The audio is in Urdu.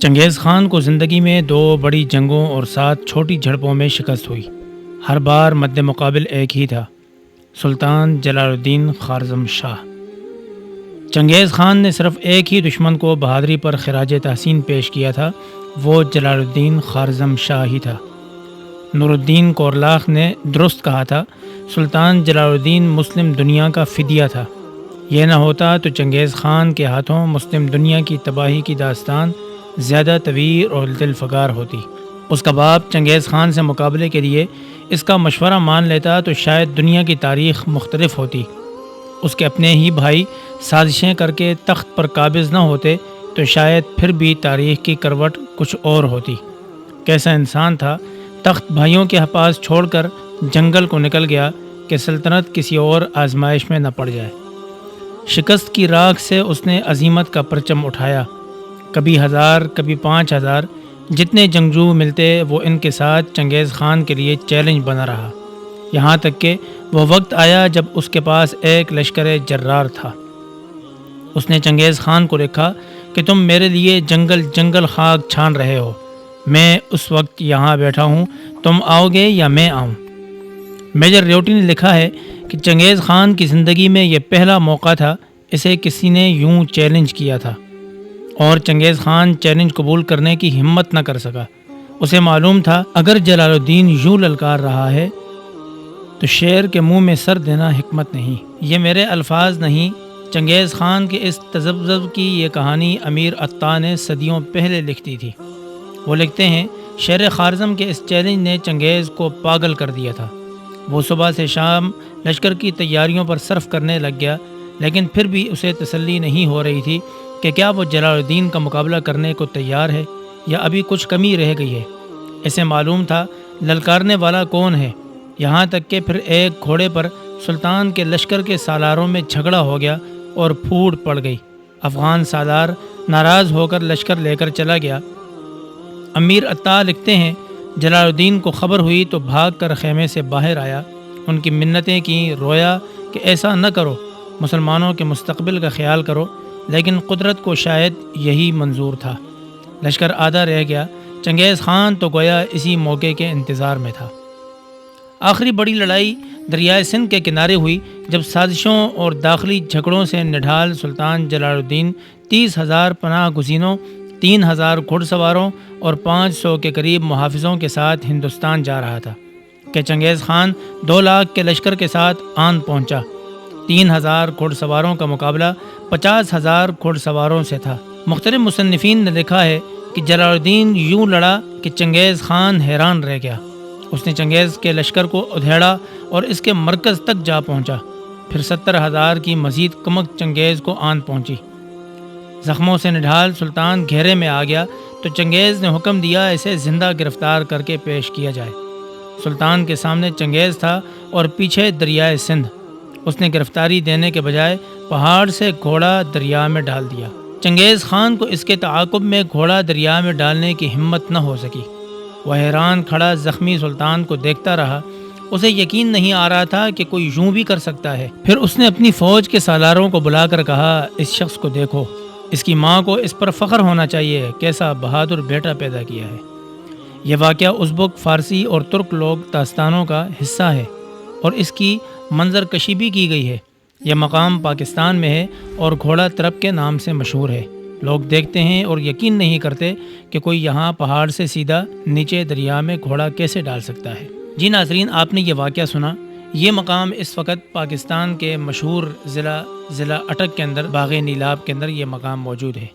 چنگیز خان کو زندگی میں 2 بڑی جنگوں اور 7 چھوٹی جھڑپوں میں شکست ہوئی۔ ہر بار مد مقابل ایک ہی تھا، سلطان جلال الدین خوارزم شاہ۔ چنگیز خان نے صرف ایک ہی دشمن کو بہادری پر خراج تحسین پیش کیا تھا، وہ جلال الدین خوارزم شاہ ہی تھا۔ نور الدین کورلاخ نے درست کہا تھا، سلطان جلال الدین مسلم دنیا کا فدیہ تھا۔ یہ نہ ہوتا تو چنگیز خان کے ہاتھوں مسلم دنیا کی تباہی کی داستان زیادہ طویل اور دلفگار ہوتی۔ اس کا باپ چنگیز خان سے مقابلے کے لیے اس کا مشورہ مان لیتا تو شاید دنیا کی تاریخ مختلف ہوتی۔ اس کے اپنے ہی بھائی سازشیں کر کے تخت پر قابض نہ ہوتے تو شاید پھر بھی تاریخ کی کروٹ کچھ اور ہوتی۔ کیسا انسان تھا، تخت بھائیوں کے پاس چھوڑ کر جنگل کو نکل گیا کہ سلطنت کسی اور آزمائش میں نہ پڑ جائے۔ شکست کی راکھ سے اس نے عزیمت کا پرچم اٹھایا۔ کبھی 1000 کبھی 5000 جتنے جنگجو ملتے وہ ان کے ساتھ چنگیز خان کے لیے چیلنج بنا رہا، یہاں تک کہ وہ وقت آیا جب اس کے پاس ایک لشکر جرار تھا۔ اس نے چنگیز خان کو لکھا کہ تم میرے لیے جنگل جنگل خاک چھان رہے ہو، میں اس وقت یہاں بیٹھا ہوں، تم آؤ گے یا میں آؤں؟ میجر ریوٹی نے لکھا ہے کہ چنگیز خان کی زندگی میں یہ پہلا موقع تھا اسے کسی نے یوں چیلنج کیا تھا، اور چنگیز خان چیلنج قبول کرنے کی ہمت نہ کر سکا۔ اسے معلوم تھا اگر جلال الدین یوں للکار رہا ہے تو شیر کے منہ میں سر دینا حکمت نہیں۔ یہ میرے الفاظ نہیں، چنگیز خان کے اس تذبذب کی یہ کہانی امیر عطا نے صدیوں پہلے لکھ دی تھی۔ وہ لکھتے ہیں، شیر خوارزم کے اس چیلنج نے چنگیز کو پاگل کر دیا تھا۔ وہ صبح سے شام لشکر کی تیاریوں پر صرف کرنے لگ گیا، لیکن پھر بھی اسے تسلی نہیں ہو رہی تھی کہ کیا وہ جلال الدین کا مقابلہ کرنے کو تیار ہے یا ابھی کچھ کمی رہ گئی ہے۔ اسے معلوم تھا للکارنے والا کون ہے، یہاں تک کہ پھر ایک گھوڑے پر سلطان کے لشکر کے سالاروں میں جھگڑا ہو گیا اور پھوٹ پڑ گئی۔ افغان سالار ناراض ہو کر لشکر لے کر چلا گیا۔ امیر عطا لکھتے ہیں، جلال الدین کو خبر ہوئی تو بھاگ کر خیمے سے باہر آیا، ان کی منتیں کیں، رویا کہ ایسا نہ کرو، مسلمانوں کے مستقبل کا خیال کرو، لیکن قدرت کو شاید یہی منظور تھا۔ لشکر آدھا رہ گیا، چنگیز خان تو گویا اسی موقع کے انتظار میں تھا۔ آخری بڑی لڑائی دریائے سندھ کے کنارے ہوئی جب سازشوں اور داخلی جھگڑوں سے نڈھال سلطان جلال الدین 30,000 پناہ گزینوں، 3,000 گھڑ سواروں اور 500 کے قریب محافظوں کے ساتھ ہندوستان جا رہا تھا کہ چنگیز خان 2 لاکھ کے لشکر کے ساتھ آن پہنچا۔ 3,000 گھڑ سواروں کا مقابلہ 50,000 گھڑ سواروں سے تھا۔ مختلف مصنفین نے لکھا ہے کہ جلال الدین یوں لڑا کہ چنگیز خان حیران رہ گیا۔ اس نے چنگیز کے لشکر کو ادھیڑا اور اس کے مرکز تک جا پہنچا، پھر 70,000 کی مزید کمک چنگیز کو آن پہنچی۔ زخموں سے نڈھال سلطان گھیرے میں آ گیا تو چنگیز نے حکم دیا اسے زندہ گرفتار کر کے پیش کیا جائے۔ سلطان کے سامنے چنگیز تھا اور پیچھے دریائے سندھ۔ اس نے گرفتاری دینے کے بجائے پہاڑ سے گھوڑا دریا میں ڈال دیا۔ چنگیز خان کو اس کے تعاقب میں گھوڑا دریا میں ڈالنے کی ہمت نہ ہو سکی۔ وہ حیران کھڑا زخمی سلطان کو دیکھتا رہا، اسے یقین نہیں آ رہا تھا کہ کوئی یوں بھی کر سکتا ہے۔ پھر اس نے اپنی فوج کے سالاروں کو بلا کر کہا، اس شخص کو دیکھو، اس کی ماں کو اس پر فخر ہونا چاہیے، کیسا بہادر بیٹا پیدا کیا ہے۔ یہ واقعہ ازبک، فارسی اور ترک لوک داستانوں کا حصہ ہے اور اس کی منظر کشی بھی کی گئی ہے۔ یہ مقام پاکستان میں ہے اور گھوڑا طرب کے نام سے مشہور ہے۔ لوگ دیکھتے ہیں اور یقین نہیں کرتے کہ کوئی یہاں پہاڑ سے سیدھا نیچے دریا میں گھوڑا کیسے ڈال سکتا ہے۔ جی ناظرین، آپ نے یہ واقعہ سنا۔ یہ مقام اس وقت پاکستان کے مشہور ضلع اٹک کے اندر باغ نیلاب کے اندر یہ مقام موجود ہے۔